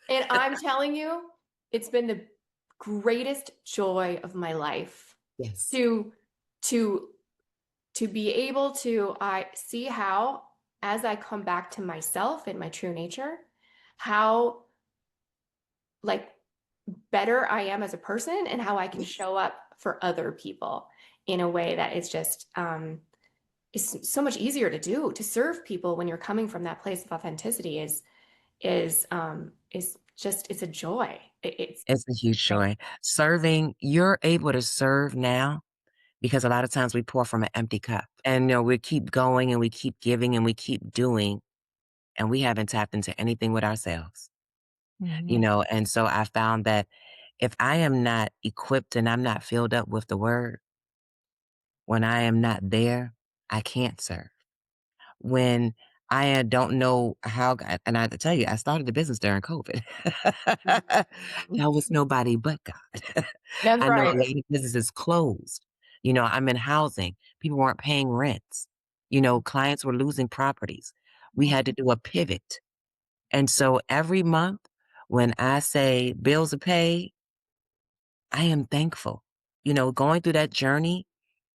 And I'm telling you, it's been the greatest joy of my life Yes. to to to be able to I see how as I come back to myself and my true nature, how like better I am as a person and how I can Yes. show up for other people in a way that is just is so much easier to do. To serve people when you're coming from that place of authenticity is just it's a joy. It's It's a huge like, joy. Serving, you're able to serve now because a lot of times we pour from an empty cup. And we keep going and we keep giving and we keep doing, and we haven't tapped into anything with ourselves. mhm. And so I found that if I am not equipped and I'm not filled up with the word, when I am not there, I can't serve. When I don't know how, and I have to tell you, I started the business during COVID. Mhm. That was nobody but God. That's I know a right. lot of businesses closed. I'm in housing. People weren't paying rents. Clients were losing properties. We had to do a pivot. And so every month when I say bills are paid, I am thankful. Going through that journey,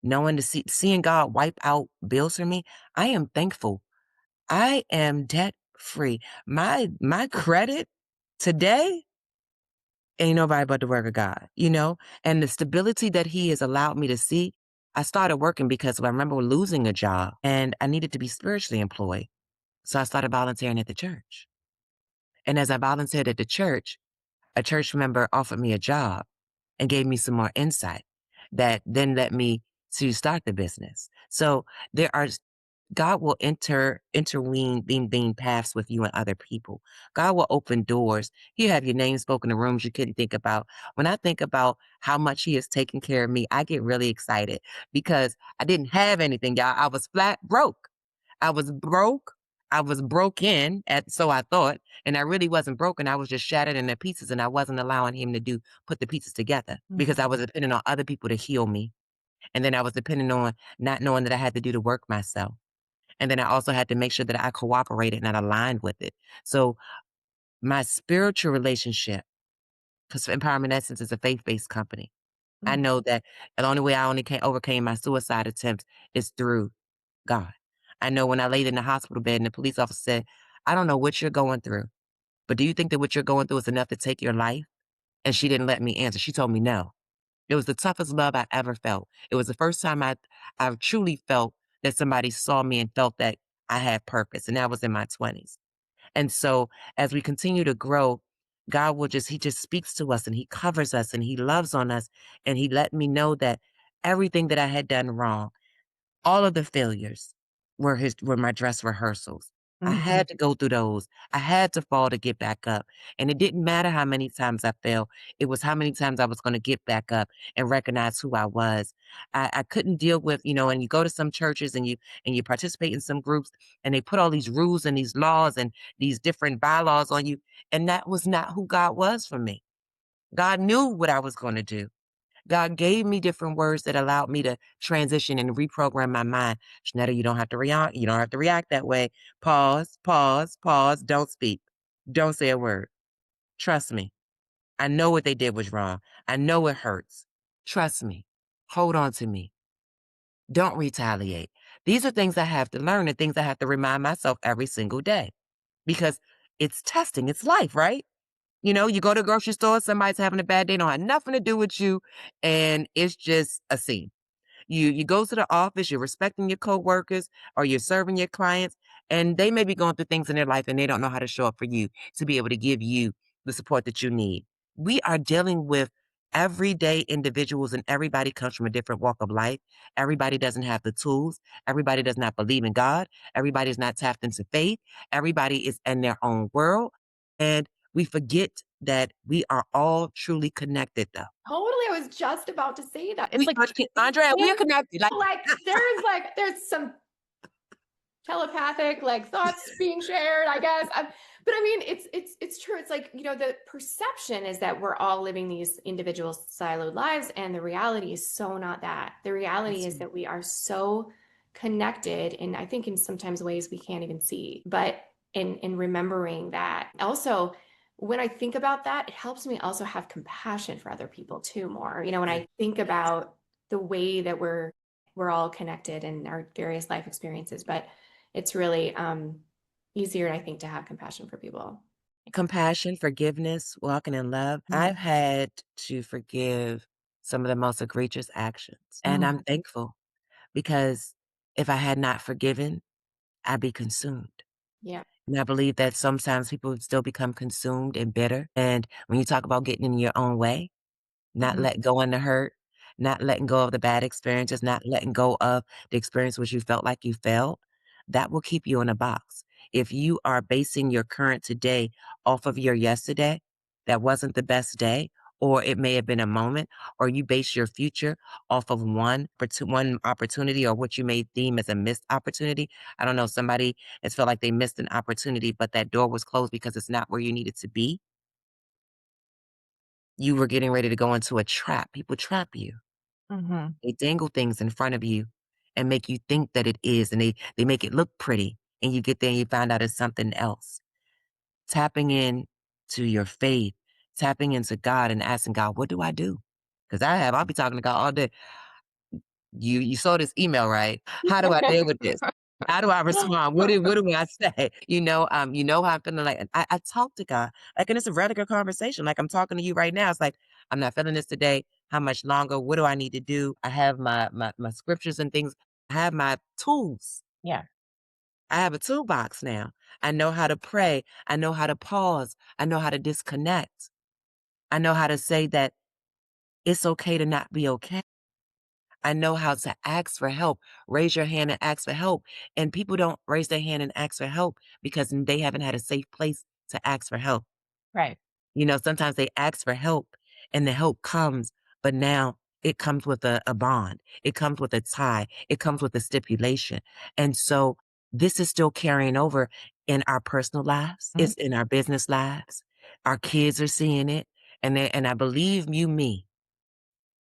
knowing seeing God wipe out bills for me, I am thankful. I am debt free. My credit today ain't nobody but the work of God, and the stability that He has allowed me to see. I started working because I remember losing a job and I needed to be spiritually employed. So I started volunteering at the church. And as I volunteered at the church, a church member offered me a job and gave me some more insight that then led me to start the business. So there are God will interween being paths with you and other people. God will open doors. He'll have your name spoken in rooms you couldn't think about. When I think about how much He has taken care of me, I get really excited because I didn't have anything, y'all. I was flat broke. I was broke. I was broken, so I thought, and I really wasn't broken. I was just shattered into pieces, and I wasn't allowing Him to put the pieces together because I Mhm. was depending on other people to heal me. And then I was depending on not knowing that I had to do the work myself. And then I also had to make sure that I cooperated and I aligned with it. So my spiritual relationship, because Empowerment Essence is a faith-based company. I Mhm. know that the only way I only overcame my suicide attempts is through God. I know when I laid in the hospital bed and the police officer said, I don't know what you're going through, but do you think that what you're going through is enough to take your life? And she didn't let me answer. She told me no. It was the toughest love I ever felt. It was the first time I truly felt that somebody saw me and felt that I had purpose, and that was in my 20s. And so as we continue to grow, He just speaks to us and He covers us and He loves on us. And He let me know that everything that I had done wrong, all of the failures were my dress rehearsals. I Mhm. had to go through those. I had to fall to get back up. And it didn't matter how many times I fell. It was how many times I was going to get back up and recognize who I was. I couldn't deal with, and you go to some churches and you participate in some groups and they put all these rules and these laws and these different bylaws on you. And that was not who God was for me. God knew what I was going to do. God gave me different words that allowed me to transition and reprogram my mind. Shenetta, you don't have to react. You don't have to react that way. Pause, pause, pause. Don't speak. Don't say a word. Trust me. I know what they did was wrong. I know it hurts. Trust me. Hold on to me. Don't retaliate. These are things I have to learn and things I have to remind myself every single day because it's testing. It's life, right? You go to the grocery store, somebody's having a bad day, don't have nothing to do with you, and it's just a scene. You go to the office, you're respecting your coworkers or you're serving your clients, and they may be going through things in their life and they don't know how to show up for you to be able to give you the support that you need. We are dealing with everyday individuals and everybody comes from a different walk of life. Everybody doesn't have the tools. Everybody does not believe in God. Everybody's not tapped into faith. Everybody is in their own world. And we forget that we are all truly connected though. Totally, I was just about to say that. It's We like Andrea, we are and, connected. there's some telepathic like thoughts being shared, I guess. But I mean, it's true. It's like, the perception is that we're all living these individual siloed lives, and the reality is so not that. The reality That's is that we are so connected, and I think in sometimes ways we can't even see. But in remembering that, also when I think about that, it helps me also have compassion for other people too more. When right. I think about the way that we're all connected in our various life experiences, but it's really easier, I think, to have compassion for people. Compassion, forgiveness, walking in love. Mhm. I've had to forgive some of the most egregious actions, and Mhm. I'm thankful because if I had not forgiven, I'd be consumed. Yeah. And I believe that sometimes people would still become consumed and bitter. And when you talk about getting in your own way, not Mhm. letting go of the hurt, not letting go of the bad experiences, not letting go of the experience which you felt like you failed, that will keep you in a box. If you are basing your current today off of your yesterday, that wasn't the best day, or it may have been a moment, or you base your future off of one opportunity or what you may deem as a missed opportunity. I don't know, somebody has felt like they missed an opportunity, but that door was closed because it's not where you needed to be. You were getting ready to go into a trap. People trap you. Mhm. They dangle things in front of you and make you think that it is, and they make it look pretty, and you get there and you find out it's something else. Tapping in to your faith, tapping into God and asking God, "What do I do?" Because I'll be talking to God all day. You saw this email, right? How do I deal with this? How do I respond? What do I say? How I'm feeling like and I talk to God. Like, and it's a regular conversation. Like I'm talking to you right now. It's like, I'm not feeling this today. How much longer? What do I need to do? I have my scriptures and things. I have my tools. Yeah. I have a toolbox now. I know how to pray. I know how to pause. I know how to disconnect. I know how to say that it's okay to not be okay. I know how to ask for help. Raise your hand and ask for help. And people don't raise their hand and ask for help because they haven't had a safe place to ask for help. Right. Sometimes they ask for help and the help comes, but now it comes with a bond. It comes with a tie. It comes with a stipulation. And so this is still carrying over in our personal lives. Mhm. It's in our business lives. Our kids are seeing it. And I believe you me,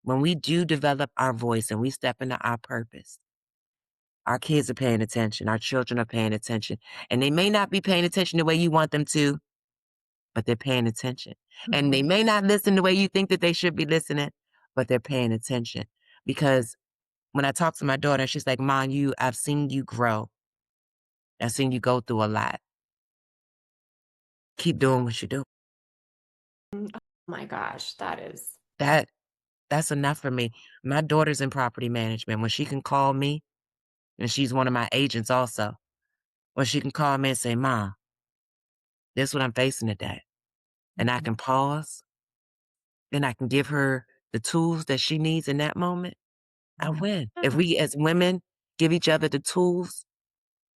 when we do develop our voice and we step into our purpose, our kids are paying attention. Our children are paying attention. And they may not be paying attention the way you want them to, but they're paying attention. And they Mhm. may not listen the way you think that they should be listening, but they're paying attention. Because when I talk to my daughter, she's like, Mom, I've seen you grow. I've seen you go through a lot. Keep doing what you do. Oh my gosh, that is. That that's enough for me. My daughter's in property management. When she can call me, and she's one of my agents also, when she can call me and say, Mom, this is what I'm facing today. And I Mhm. can pause and I can give her the tools that she needs in that moment, I Mhm. win. If we as women give each other the tools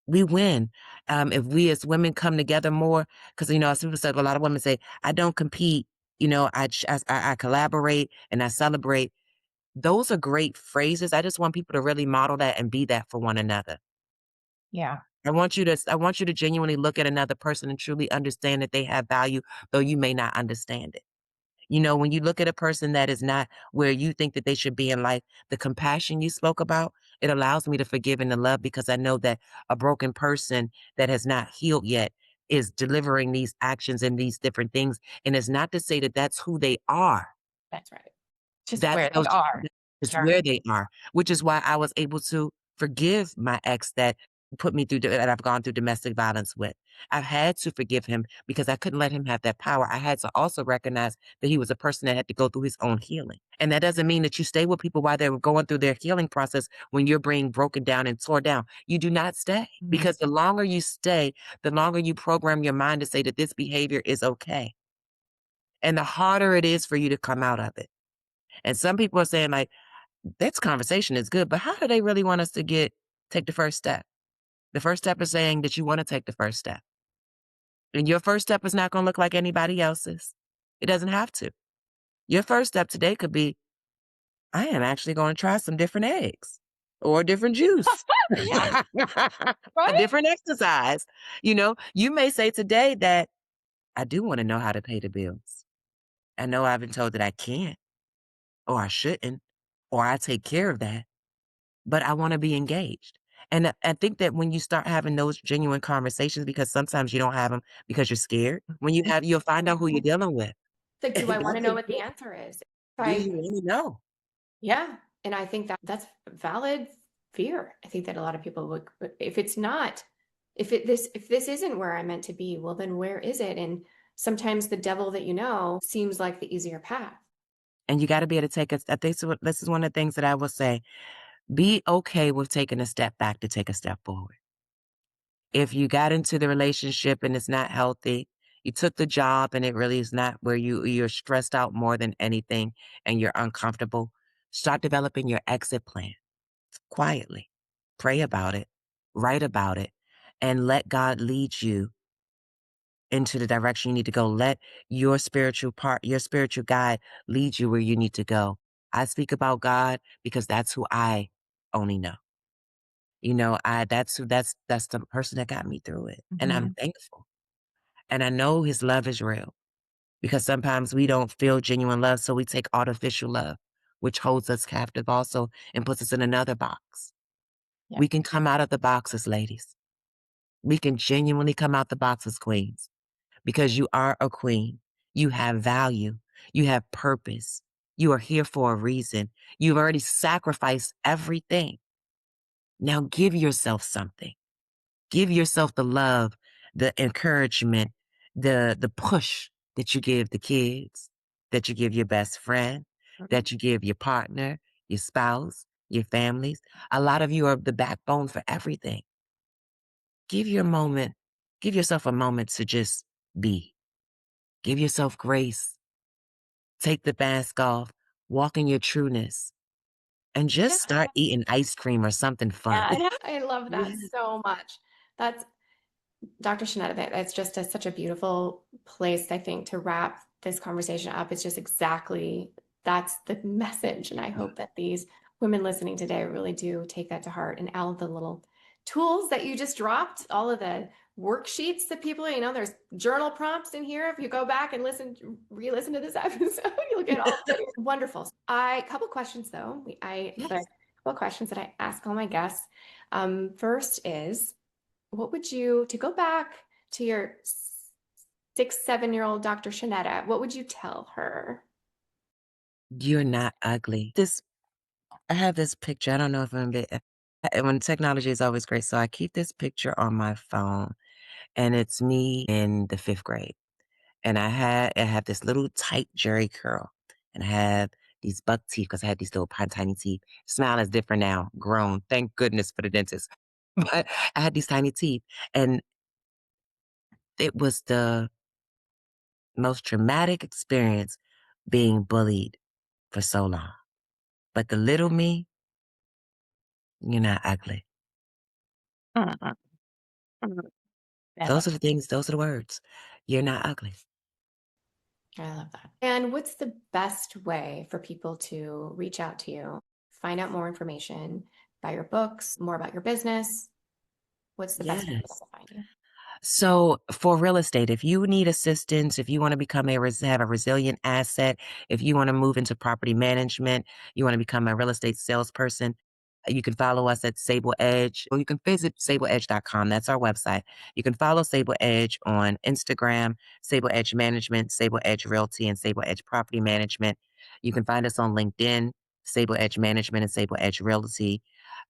We win. If we as women come together more, because, as people say, a lot of women say, I don't compete, I collaborate and I celebrate. Those are great phrases. I just want people to really model that and be that for one another. Yeah. I want you to genuinely look at another person and truly understand that they have value, though you may not understand it. When you look at a person that is not where you think that they should be in life, the compassion you spoke about, it allows me to forgive and to love because I know that a broken person that has not healed yet is delivering these actions and these different things. And it's not to say that that's who they are. That's right. Just That's where they those are. It's Sure. where they are, which is why I was able to forgive my ex that put me through that I've gone through domestic violence with. I've had to forgive him because I couldn't let him have that power. I had to also recognize that he was a person that had to go through his own healing. And that doesn't mean that you stay with people while they're going through their healing process when you're being broken down and tore down. You do not stay Mhm. because the longer you stay, the longer you program your mind to say that this behavior is okay. And the harder it is for you to come out of it. And some people are saying, like, this conversation is good, but how do they really want us to take the first step? The first step is saying that you want to take the first step. And your first step is not going to look like anybody else's. It doesn't have to. Your first step today could be, I am actually going to try some different eggs or a different juice, Yeah. a Right? different exercise. You may say today that I do want to know how to pay the bills. I know I've been told that I can't or I shouldn't or I take care of that, but I want to be engaged. And I think that when you start having those genuine conversations, because sometimes you don't have them because you're scared, when you'll find out who you're dealing with. It's like, do I want to That's know what the it. answer is? If Do you want to know? yeah. And I think that that's valid fear. I think that a lot of people would, if it's not, if this isn't where I'm meant to be, well, then where is it? And sometimes the devil that you know seems like the easier path. And you got to be able to I think this is one of the things that I will say. Be okay with taking a step back to take a step forward. If you got into the relationship and it's not healthy, you took the job and it really is not where you're stressed out more than anything and you're uncomfortable, start developing your exit plan quietly. Pray about it, write about it, and let God lead you into the direction you need to go. Let your spiritual guide lead you where you need to go. I speak about God because that's who I only know. That's the person that got me through it. And I'm Mhm. thankful. And I know his love is real because sometimes we don't feel genuine love. So we take artificial love, which holds us captive also and puts us in another box. Yeah. We can come out of the boxes, ladies. We can genuinely come out the box as queens because you are a queen. You have value. You have purpose. You are here for a reason. You've already sacrificed everything. Now give yourself something. Give yourself the love, the encouragement, the push that you give the kids, that you give your best friend, Mhm. that you give your partner, your spouse, your families. A lot of you are the backbone for everything. Give your moment, give yourself a moment to just be. Give yourself grace. Take the mask off. Walk in your trueness. And Yeah. just start eating ice cream or something fun. Yeah. I love that so much. That's Dr. Shenetta, that's just such a beautiful place, I think, to wrap this conversation up. It's just exactly that's the message. And I hope that these women listening today really do take that to heart and all of the little tools that you just dropped, all of the worksheets that people, there's journal prompts in here. If you go back and re-listen to this episode, you'll get all of it. Wonderful. Couple questions though. The Yes. couple questions that I ask all my guests. First is, what would to go back to your 6, 7-year-old Dr. Shenetta, what would you tell her? You're not ugly. I have this picture. I don't know if when technology is always great. So I keep this picture on my phone and it's me in the 5th grade. And I have this little tight Jerry curl and I have these buck teeth because I had these little tiny teeth. Smile is different now, grown. Thank goodness for the dentist. But I had these tiny teeth and it was the most traumatic experience being bullied for so long. But the little me, you're not ugly. Mhm. Mhm. I love Those are the things, those are the words. You're not ugly. I love that. And what's the best way for people to reach out to you, find out more information, buy your books, more about your business? What's the best way for them Yes. to find you? So for real estate, if you need assistance, if you want to become have a resilient asset, if you want to move into property management, you want to become a real estate salesperson, you can follow us at Sable Edge, or you can visit sableedge.com. That's our website. You can follow Sable Edge on Instagram, Sable Edge Management, Sable Edge Realty, and Sable Edge Property Management. You can find us on LinkedIn, Sable Edge Management and Sable Edge Realty.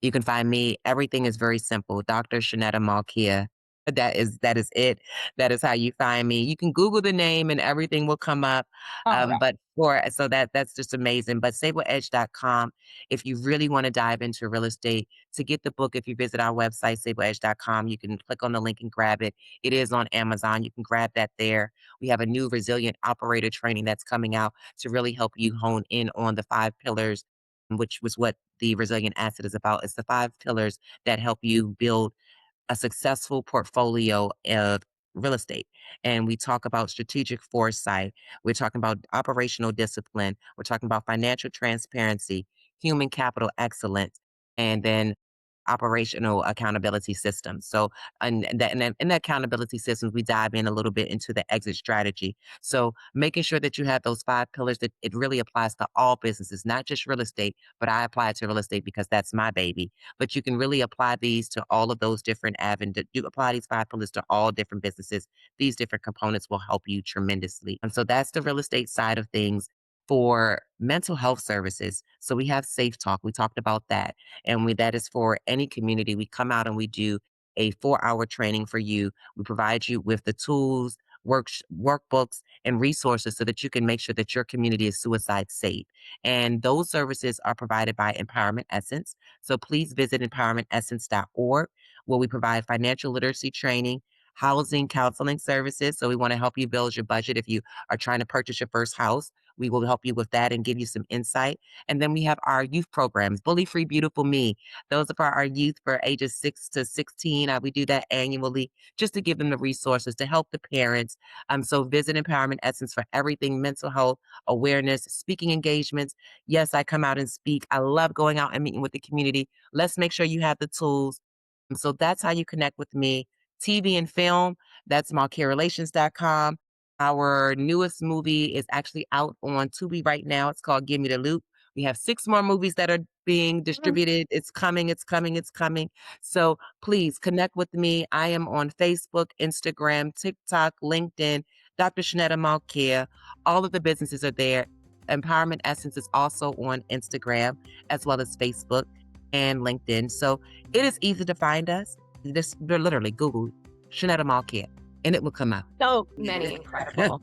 You can find me. Everything is very simple. Dr. Shenetta Malkia. That is it. That is how you find me. You can Google the name and everything will come up. All right. But for so that's just amazing. But sableedge.com, if you really want to dive into real estate, to get the book, if you visit our website, sableedge.com, you can click on the link and grab it. It is on Amazon. You can grab that there. We have a new resilient operator training that's coming out to really help you hone in on the 5 pillars, which was what the resilient asset is about. It's the 5 pillars that help you build a successful portfolio of real estate. And we talk about strategic foresight. We're talking about operational discipline. We're talking about financial transparency, human capital excellence, and then operational accountability systems. So, in the accountability systems, we dive in a little bit into the exit strategy. So, making sure that you have those 5 pillars, that it really applies to all businesses, not just real estate, but I apply it to real estate because that's my baby. But you can really apply these to all of those different avenues. You apply these 5 pillars to all different businesses. These different components will help you tremendously. And so that's the real estate side of things. For mental health services, so we have Safe Talk. We talked about that, and that is for any community. We come out and we do a 4-hour training for you. We provide you with the tools, workbooks, and resources so that you can make sure that your community is suicide safe. And those services are provided by Empowerment Essence. So please visit empowermentessence.org, where we provide financial literacy training, housing counseling services. So we want to help you build your budget. If you are trying to purchase your first house, we will help you with that and give you some insight. And then we have our youth programs, Bully Free Beautiful Me. Those are for our youth for ages 6 to 16. We do that annually just to give them the resources to help the parents. So visit Empowerment Essence for everything mental health, awareness, speaking engagements. Yes, I come out and speak. I love going out and meeting with the community. Let's make sure you have the tools. So that's how you connect with me. TV and film, that's malkiarelations.com. Our newest movie is actually out on Tubi right now. It's called Give Me the Loop. We have 6 more movies that are being distributed. It's coming, it's coming, it's coming. So please connect with me. I am on Facebook, Instagram, TikTok, LinkedIn, Dr. Shenetta Malkia. All of the businesses are there. Empowerment Essence is also on Instagram as well as Facebook and LinkedIn. So it is easy to find us. Just literally Google Shenetta Malkia and it will come out. So many incredible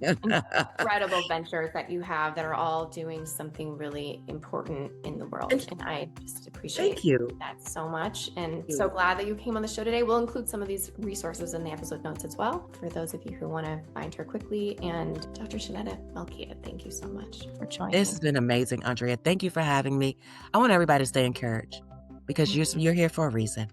ventures that you have that are all doing something really important in the world. And I just appreciate that so much. And so glad that you came on the show today. We'll include some of these resources in the episode notes as well for those of you who want to find her quickly. And Dr. Shenetta Malkia, thank you so much for joining. This has been amazing, Andrea. Thank you for having me. I want everybody to stay encouraged because you're here for a reason.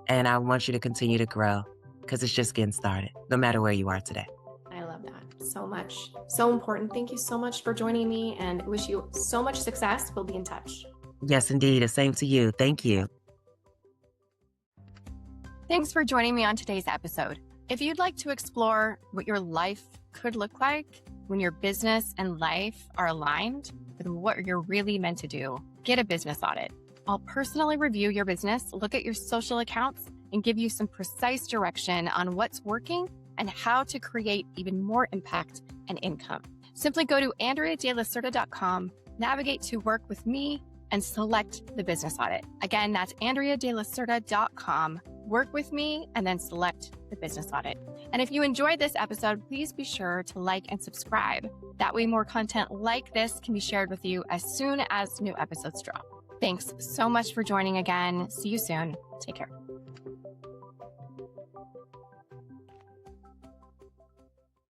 And I want you to continue to grow because it's just getting started, no matter where you are today. I love that so much. So important. Thank you so much for joining me and wish you so much success. We'll be in touch. Yes, indeed. The same to you. Thank you. Thanks for joining me on today's episode. If you'd like to explore what your life could look like when your business and life are aligned with what you're really meant to do, get a business audit. I'll personally review your business, look at your social accounts, and give you some precise direction on what's working and how to create even more impact and income. Simply go to AndreaDeLaCerda.com, navigate to work with me, and select the business audit. Again, that's AndreaDeLaCerda.com, work with me, and then select the business audit. And if you enjoyed this episode, please be sure to like and subscribe. That way more content like this can be shared with you as soon as new episodes drop. Thanks so much for joining again. See you soon. Take care.